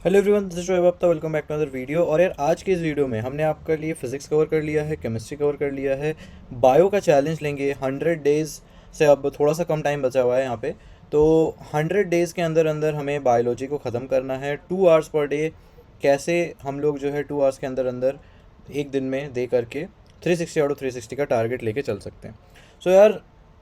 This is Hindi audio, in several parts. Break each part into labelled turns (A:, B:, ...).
A: Hello everyone, this is Shoaib Akhtar. Welcome back to other video. और यार आज के इस वीडियो में हमने आपके लिए फिजिक्स कवर कर लिया है, केमिस्ट्री कवर कर लिया है, बायो का चैलेंज लेंगे 100 डेज़ से। अब थोड़ा सा कम टाइम बचा हुआ है यहाँ पे। तो 100 डेज़ के अंदर अंदर हमें बायोलॉजी को ख़त्म करना है 2 आवर्स पर डे। कैसे हम लोग जो है 2 आवर्स के अंदर अंदर एक दिन में दे करके 360 आउट ऑफ 360 का टारगेट लेके चल सकते हैं। सो यार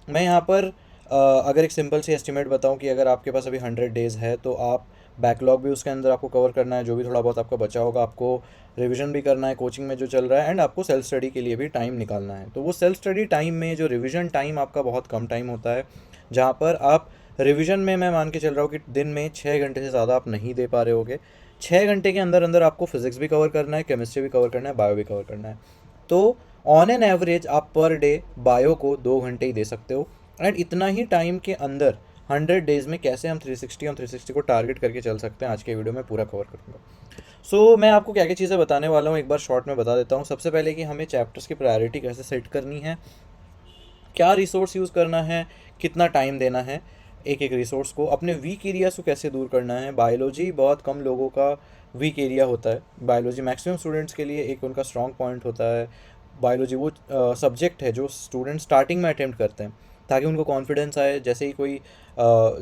A: मैं यहाँ पर अगर एक सिंपल सी एस्टिमेट बताऊँ कि अगर आपके पास अभी 100 डेज़ है तो आप बैकलॉग भी उसके अंदर आपको कवर करना है, जो भी थोड़ा बहुत आपका बचा होगा आपको रिवीजन भी करना है कोचिंग में जो चल रहा है, एंड आपको सेल्फ स्टडी के लिए भी टाइम निकालना है। तो वो सेल्फ स्टडी टाइम में जो रिवीजन टाइम आपका बहुत कम टाइम होता है, जहाँ पर आप रिवीजन में मैं मान के चल रहा हूँ कि दिन में 6 घंटे से ज़्यादा आप नहीं दे पा रहे होगे। 6 घंटे के अंदर अंदर आपको फिजिक्स भी कवर करना है, केमिस्ट्री भी कवर करना है, बायो भी कवर करना है। तो ऑन एन एवरेज आप पर डे बायो को 2 घंटे ही दे सकते हो। एंड इतना ही टाइम के अंदर 100 डेज़ में कैसे हम 360 को टारगेट करके चल सकते हैं, आज के वीडियो में पूरा कवर करूँगा। सो मैं आपको क्या क्या चीज़ें बताने वाला हूँ एक बार शॉर्ट में बता देता हूँ। सबसे पहले कि हमें चैप्टर्स की प्रायोरिटी कैसे सेट करनी है, क्या रिसोर्स यूज़ करना है, कितना टाइम देना है एक एक रिसोर्स को, अपने वीक एरियाज को कैसे दूर करना है। बायोलॉजी बहुत कम लोगों का वीक एरिया होता है। बायोलॉजी मैक्सिमम स्टूडेंट्स के लिए एक उनका स्ट्रॉन्ग पॉइंट होता है। बायोलॉजी वो सब्जेक्ट है जो स्टूडेंट स्टार्टिंग में अटेम्प्ट करते हैं, ताकि उनको कॉन्फिडेंस आए। जैसे ही कोई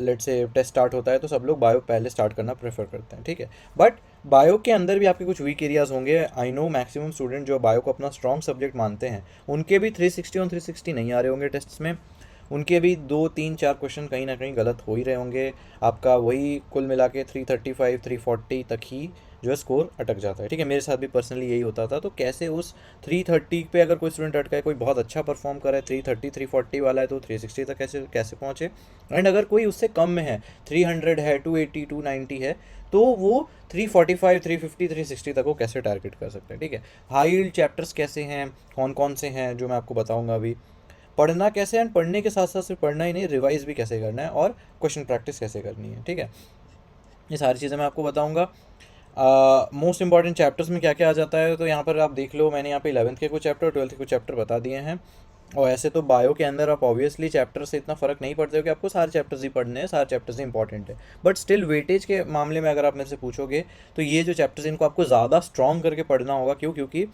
A: लेट से टेस्ट स्टार्ट होता है तो सब लोग बायो पहले स्टार्ट करना प्रेफर करते हैं, ठीक है। बट बायो के अंदर भी आपके कुछ वीक एरियाज़ होंगे। आई नो मैक्सिमम स्टूडेंट जो बायो को अपना स्ट्रॉन्ग सब्जेक्ट मानते हैं, उनके भी 360 नहीं आ रहे होंगे टेस्ट्स में। उनके भी 2 3 4 क्वेश्चन कहीं ना कहीं गलत हो ही रहे होंगे। आपका वही कुल मिला के 335 340 तक ही जो है स्कोर अटक जाता है, ठीक है। मेरे साथ भी पर्सनली यही होता था। तो कैसे उस 330 पे अगर कोई स्टूडेंट अटका है, कोई बहुत अच्छा परफॉर्म कर रहा है, 330 340 वाला है, तो 360 तक कैसे कैसे पहुँचे। एंड अगर कोई उससे कम में है, 300 है, 280 290 है, तो वो 345 350 360 तक वो कैसे टारगेट कर सकते हैं, ठीक है। हाई यील्ड चैप्टर्स कैसे हैं, कौन कौन से हैं, जो मैं आपको बताऊंगा अभी। पढ़ना कैसे है, एंड पढ़ने के साथ साथ सिर्फ पढ़ना ही नहीं, रिवाइज भी कैसे करना है, और क्वेश्चन प्रैक्टिस कैसे करनी है, ठीक है। ये सारी चीज़ें मैं आपको बताऊंगा। मोस्ट इंपॉर्टेंट चैप्टर्स में क्या क्या आ जाता है, तो यहाँ पर आप देख लो, मैंने यहाँ पे 11th के कुछ चैप्टर, 12th के कुछ चैप्टर बता दिए हैं। और ऐसे तो बायो के अंदर आप ऑब्वियसली चैप्टर से इतना फ़र्क नहीं पड़ते हो कि आपको सारे चैप्टर्स ही पढ़ने हैं, सारे चैप्टर्स ही इंपॉर्टेंट है। बट स्टिल वेटेज के मामले में अगर आप मेरे से पूछोगे, तो ये जो चैप्टर्स इनको आपको ज़्यादा स्ट्रॉन्ग करके पढ़ना होगा। क्यों? क्योंकि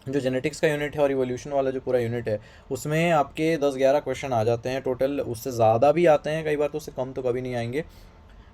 A: जो जेनेटिक्स का यूनिट है और इवोल्यूशन वाला जो पूरा यूनिट है, उसमें आपके 10-11 क्वेश्चन आ जाते हैं टोटल। उससे ज़्यादा भी आते हैं कई बार, तो उससे कम तो कभी नहीं आएंगे।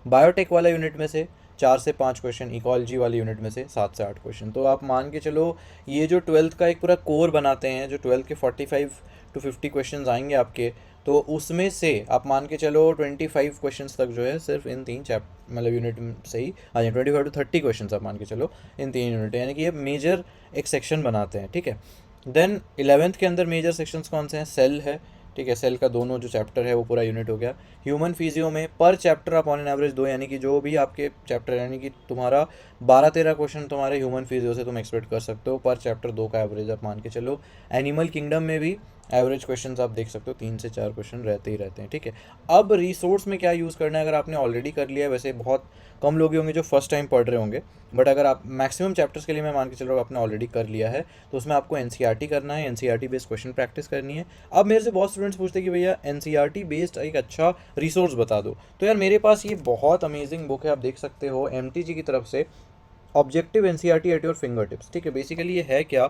A: बायोटेक वाला यूनिट में से 4 से 5 क्वेश्चन, इकोलॉजी वाले यूनिट में से 7 से 8 क्वेश्चन। तो आप मान के चलो, ये जो 12th का एक पूरा कोर बनाते हैं, जो 12th के 45 to 50 क्वेश्चन आएंगे आपके, तो उसमें से आप मान के चलो 25 क्वेश्चन तक जो है सिर्फ इन 3 मतलब यूनिट से ही आ जाए। 25 to 30 क्वेश्चन आप मान के चलो इन 3 यूनिट, यानी कि ये मेजर एक सेक्शन बनाते हैं, ठीक है। देन 11th के अंदर मेजर सेक्शंस कौन से हैं? सेल है, ठीक है। सेल का दोनों जो चैप्टर है वो पूरा यूनिट हो गया। ह्यूमन फिजियो में पर चैप्टर आप ऑन एन एवरेज 2, यानी कि जो भी आपके चैप्टर, यानी कि तुम्हारा 12-13 क्वेश्चन तुम्हारे ह्यूमन फिजियो से तुम एक्सपेक्ट कर सकते हो। पर चैप्टर 2 का एवरेज आप मान के चलो। एनिमल किंगडम में भी एवरेज क्वेश्चंस आप देख सकते हो, 3 से 4 क्वेश्चन रहते ही रहते हैं, ठीक है। अब रिसोर्स में क्या यूज़ करना है, अगर आपने ऑलरेडी कर लिया है, वैसे बहुत कम लोग ही होंगे जो फर्स्ट टाइम पढ़ रहे होंगे, बट अगर आप मैक्सिमम चैप्टर्स के लिए मैं मान के चल रहा हूँ आपने ऑलरेडी कर लिया है, तो उसमें आपको एनसीईआरटी करना है, एनसीईआरटी बेस्ड क्वेश्चन प्रैक्टिस करनी है। अब मेरे से बहुत स्टूडेंट्स पूछते हैं कि भैया एनसीईआरटी बेस्ड एक अच्छा रिसोर्स बता दो। तो यार मेरे पास ये बहुत अमेजिंग बुक है, आप देख सकते हो, एमटीजी की तरफ से, objective NCERT at your finger tips, ठीक है। बेसिकली ये है क्या,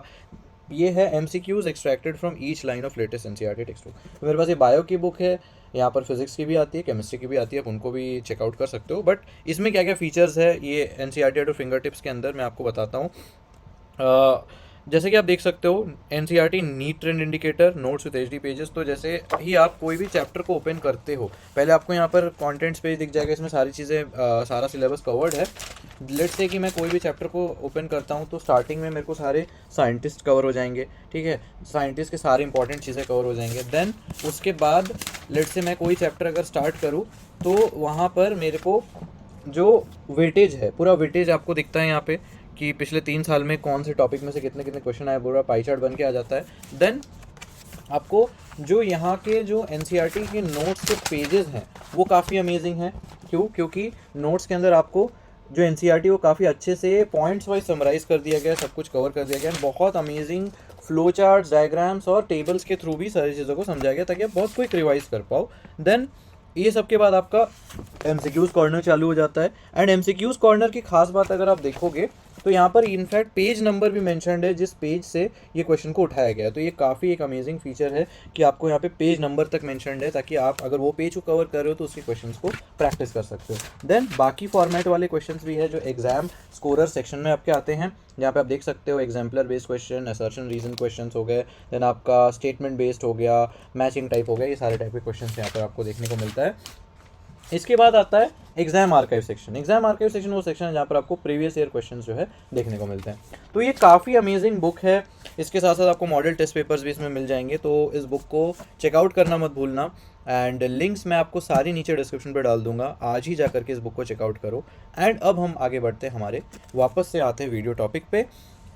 A: ये है MCQs extracted from each line of latest NCERT text book. तो मेरे पास ये बायो की बुक है, यहाँ पर फिजिक्स की भी आती है, केमिस्ट्री की भी आती है, आप उनको भी चेकआउट कर सकते हो। बट इसमें क्या क्या फीचर्स है ये NCERT at your finger tips के अंदर मैं आपको बताता हूँ। जैसे कि आप देख सकते हो, NCERT NEET trend indicator, notes with HD pages. तो जैसे ही आप कोई भी चैप्टर को ओपन करते हो, पहले आपको यहाँ पर कंटेंट्स पेज दिख जाएगा, इसमें सारी चीज़ें सारा सिलेबस कवर्ड है। लेट्स से कि मैं कोई भी चैप्टर को ओपन करता हूँ, तो स्टार्टिंग में मेरे को सारे साइंटिस्ट कवर हो जाएंगे, ठीक है। साइंटिस्ट के सारे इंपॉर्टेंट चीज़ें कवर हो जाएंगे। देन उसके बाद लेट्स से मैं कोई चैप्टर अगर स्टार्ट करूँ, तो वहाँ पर मेरे को जो वेटेज है, पूरा वेटेज आपको दिखता है यहाँ पे, कि पिछले 3 साल में कौन से टॉपिक में से कितने कितने क्वेश्चन आए, पूरा पाई चार्ट बन के आ जाता है। देन आपको जो यहाँ के जो एनसीईआरटी के नोट्स के पेजेस हैं वो काफ़ी अमेजिंग हैं। क्यों? क्योंकि नोट्स के अंदर आपको जो एनसीईआरटी वो काफ़ी अच्छे से पॉइंट्स वाइज समराइज़ कर दिया गया है, सब कुछ कवर कर दिया गया है। बहुत अमेजिंग फ्लो चार्ट्स, डायग्राम्स और टेबल्स के थ्रू भी सारी चीज़ों को समझाया गया, ताकि आप बहुत क्विक रिवाइज कर पाओ। देन ये सब के बाद आपका MCQs कॉर्नर चालू हो जाता है। एंड MCQs कॉर्नर की खास बात अगर आप देखोगे तो यहाँ पर इनफैक्ट पेज नंबर भी मेंशन्ड है जिस पेज से ये क्वेश्चन को उठाया गया है। तो ये काफ़ी एक अमेजिंग फीचर है कि आपको यहाँ पे पेज नंबर तक मेंशन्ड है, ताकि आप अगर वो पेज को कवर कर रहे हो तो उसके क्वेश्चंस को प्रैक्टिस कर सकते हो। देन बाकी फॉर्मेट वाले क्वेश्चंस भी है जो एग्जाम स्कोरर सेक्शन में आपके आते हैं, जहाँ पे आप देख सकते हो exemplar based question, assertion reason questions हो गए, देन आपका स्टेटमेंट बेस्ड हो गया, मैचिंग टाइप हो गया, ये सारे टाइप के क्वेश्चंस यहाँ पर आपको देखने को मिलता है। इसके बाद आता है exam archive section. Exam archive section वो सेक्शन है जहाँ पर आपको प्रीवियस ईयर क्वेश्चंस जो है देखने को मिलते हैं। तो ये काफ़ी अमेजिंग बुक है। इसके साथ साथ आपको मॉडल टेस्ट पेपर्स भी इसमें मिल जाएंगे, तो इस बुक को चेकआउट करना मत भूलना। एंड लिंक्स मैं आपको सारी नीचे डिस्क्रिप्शन पे डाल दूंगा, आज ही जाकर के इस बुक को चेकआउट करो। एंड अब हम आगे बढ़ते हैं, हमारे वापस से आते हैं वीडियो टॉपिक पे।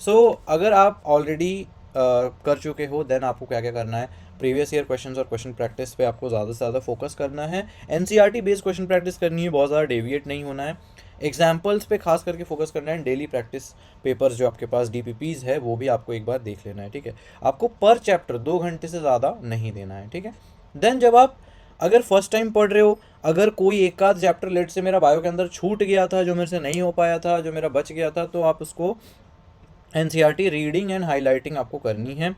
A: सो अगर आप ऑलरेडी कर चुके हो देन आपको क्या क्या करना है, प्रीवियस ईयर क्वेश्चंस और क्वेश्चन प्रैक्टिस पे आपको ज़्यादा से ज़्यादा फोकस करना है। NCERT बेस्ड क्वेश्चन प्रैक्टिस करनी है, बहुत ज़्यादा डेविएट नहीं होना है। एग्जाम्पल्स पे खास करके फोकस करना है। डेली प्रैक्टिस पेपर्स जो आपके पास DPPs है वो भी आपको एक बार देख लेना है, ठीक है। आपको पर चैप्टर 2 घंटे से ज़्यादा नहीं देना है, ठीक है। देन जब आप अगर फर्स्ट टाइम पढ़ रहे हो, अगर कोई एक आध चैप्टर लेट से मेरा बायो के अंदर छूट गया था, जो मेरे से नहीं हो पाया था, जो मेरा बच गया था, तो आप उसको NCERT रीडिंग एंड हाईलाइटिंग आपको करनी है।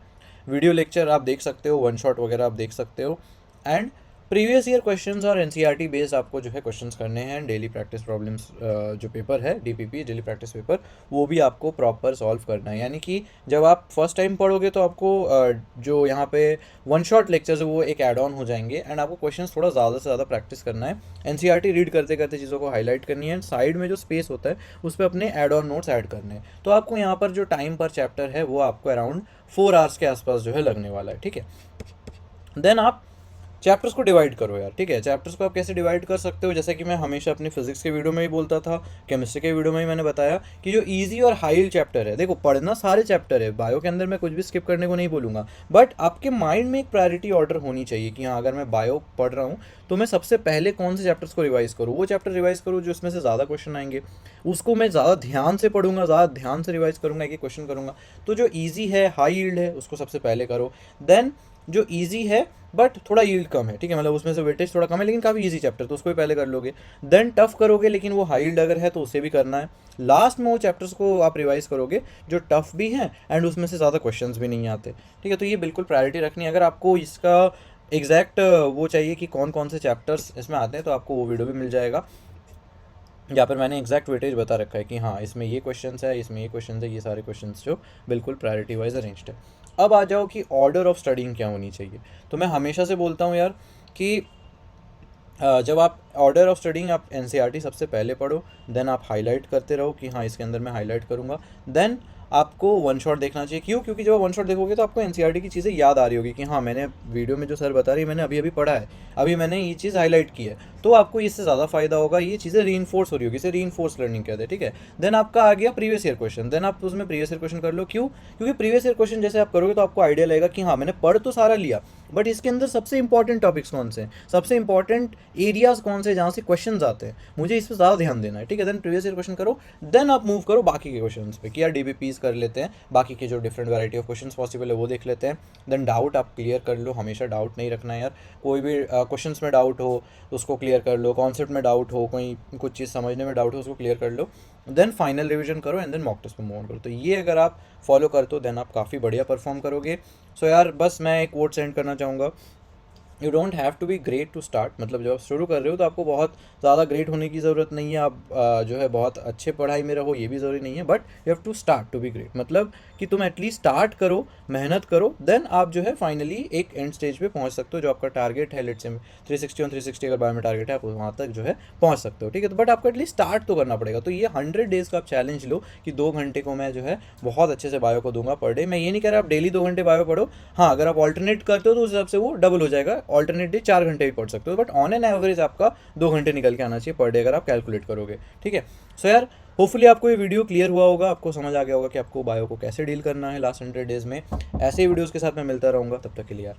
A: वीडियो लेक्चर आप देख सकते हो, वन शॉट वगैरह आप देख सकते हो। एंड प्रीवियस ईयर क्वेश्चंस और NCERT बेस्ड आपको जो है क्वेश्चंस करने हैं। डेली प्रैक्टिस प्रॉब्लम्स जो पेपर है DPP डेली प्रैक्टिस पेपर, वो भी आपको प्रॉपर सॉल्व करना है। यानी कि जब आप फर्स्ट टाइम पढ़ोगे तो आपको जो यहाँ पे वन शॉट लेक्चर्स है वो एक ऐड ऑन हो जाएंगे, एंड आपको क्वेश्चंस थोड़ा ज़्यादा से ज़्यादा प्रैक्टिस करना है। NCERT रीड करते करते चीज़ों को हाईलाइट करनी है, एंड साइड में जो स्पेस होता है उस पर अपने ऐड ऑन नोट्स ऐड करने हैं। तो आपको यहाँ पर जो टाइम पर चैप्टर है वो आपको अराउंड 4 आवर्स के आसपास जो है लगने वाला है, ठीक है। देन आप चैप्टर्स को डिवाइड करो यार, ठीक है। चैप्टर्स को आप कैसे डिवाइड कर सकते हो, जैसे कि मैं हमेशा अपनी फिजिक्स के वीडियो में भी बोलता था, केमिस्ट्री के वीडियो में भी मैंने बताया कि जो इजी और हाई चैप्टर है, देखो पढ़ना सारे चैप्टर है, बायो के अंदर मैं कुछ भी स्किप करने को नहीं बोलूँगा, बट आपके माइंड में एक प्रायोरिटी ऑर्डर होनी चाहिए कि हाँ अगर मैं बायो पढ़ रहा हूँ तो मैं सबसे पहले कौन से चैप्टर्स को रिवाइज करूँ, वो चैप्टर रिवाइज करूँ जो इसमें से ज़्यादा क्वेश्चन आएंगे, उसको मैं ज़्यादा ध्यान से पढ़ूंगा, ज़्यादा ध्यान से रिवाइज करूँगा, एक एक क्वेश्चन करूँगा। तो जो ईजी है, हाई यील्ड है, उसको सबसे पहले करो। देन जो इजी है बट थोड़ा यील्ड कम है, ठीक है, मतलब उसमें से वेटेज थोड़ा कम है लेकिन काफ़ी इजी चैप्टर, तो उसको भी पहले कर लोगे। देन टफ करोगे लेकिन वो हाई यील्ड अगर है तो उसे भी करना है। लास्ट में वो चैप्टर्स को आप रिवाइज करोगे जो टफ भी हैं एंड उसमें से ज़्यादा क्वेश्चंस भी नहीं आते, ठीक है। तो ये बिल्कुल प्रायोरिटी रखनी है। अगर आपको इसका एग्जैक्ट वो चाहिए कि कौन कौन से चैप्टर्स इसमें आते हैं तो आपको वो वीडियो भी मिल जाएगा, यहाँ पर मैंने एग्जैक्ट वेटेज बता रखा है कि हाँ इसमें ये क्वेश्चंस है, इसमें ये क्वेश्चंस है, ये सारे क्वेश्चंस जो बिल्कुल प्रायोरिटी वाइज अरेंज्ड है। अब आ जाओ कि ऑर्डर ऑफ स्टडिंग क्या होनी चाहिए। तो मैं हमेशा से बोलता हूँ यार कि जब आप ऑर्डर ऑफ स्टडिंग आप NCERT सबसे पहले पढ़ो, देन आप हाईलाइट करते रहो कि हाँ इसके अंदर मैं हाईलाइट करूँगा। देन आपको वन शॉट देखना चाहिए, क्यों? क्योंकि जब आप वन शॉट देखोगे तो आपको NCERT की चीज़ें याद आ रही होगी कि हाँ मैंने वीडियो में जो सर बता रही है मैंने अभी अभी पढ़ा है, अभी मैंने ये चीज़ हाईलाइट की है, तो आपको इससे ज़्यादा फायदा होगा। ये चीज़ें रीइंफोर्स हो रही होगी, इसे रीइंफोर्स लर्निंग कहते हैं, ठीक है। देन आपका आ गया प्रीवियस ईयर क्वेश्चन, देन आप उसमें प्रीवियस ईयर क्वेश्चन कर लो। क्यों? क्योंकि प्रीवियस ईयर क्वेश्चन जैसे आप करोगे तो आपको आइडिया लगेगा कि हाँ मैंने पढ़ तो सारा लिया बट इसके अंदर सबसे इंपॉर्टेंट टॉपिक्स कौन से हैं, सबसे इंपॉर्टेंट एरियाज कौन से जहाँ से क्वेश्चंस आते हैं, मुझे इस पर ज़्यादा ध्यान देना है, ठीक है। देन प्रीवियस ईयर क्वेश्चन करो, देन आप मूव करो बाकी के क्वेश्चन पे कि यार DPPs कर लेते हैं, बाकी के जो different variety of questions possible है वो देख लेते हैं। देन डाउट आप क्लियर कर लो, हमेशा डाउट नहीं रखना है यार। कोई भी क्वेश्चंस में डाउट हो उसको क्लियर कर लो, कॉन्सेप्ट में डाउट हो, कोई कुछ चीज़ समझने में डाउट हो उसको क्लियर कर लो। देन फाइनल रिवीजन करो एंड देन मॉक टेस्ट पे मूव ऑन करो। तो ये अगर आप फॉलो करते हो देन आप काफ़ी बढ़िया परफॉर्म करोगे। सो यार बस मैं एक कोट सेंड करना चाहूँगा, you don't have to be great to start. मतलब जब आप शुरू कर रहे हो तो आपको बहुत ज़्यादा ग्रेट होने की ज़रूरत नहीं है, आप जो है बहुत अच्छे पढ़ाई में रहो ये भी ज़रूरी नहीं है, but you have to start to be great. मतलब कि तुम एटलीस्ट स्टार्ट करो, मेहनत करो, देन आप जो है फाइनली एक एंड स्टेज पे पहुंच सकते हो। जो आपका टारगेट है लेट्स से 360 और 360 अगर बायो में टारगेट है आप वहाँ तक जो है पहुँच सकते हो, ठीक है। तो बट आपको एटलीस्ट स्टार्ट तो करना पड़ेगा। तो ये 100 डेज़ का आप चैलेंज लो कि 2 घंटे को मैं जो है बहुत अच्छे से बायो को दूंगा पर डे। मैं ये नहीं कह रहा आप डेली 2 घंटे बायो पढ़ो, हाँ अगर आप ऑल्टरनेट करते हो तो उस हिसाब से वो डबल हो जाएगा, ऑल्टरनेट डे 4 घंटे भी पढ़ सकते हो, बट ऑन एन एवरेज आपका 2 घंटे निकल के आना चाहिए पर डे अगर आप कैलकुलेट करोगे, ठीक है। सो यार होपफुली आपको ये वीडियो क्लियर हुआ होगा, आपको समझ आ गया होगा कि आपको बायो को कैसे डील करना है लास्ट 100 डेज़ में। ऐसे ही वीडियोज़ के साथ मैं मिलता रहूँगा, तब तक के लिए यार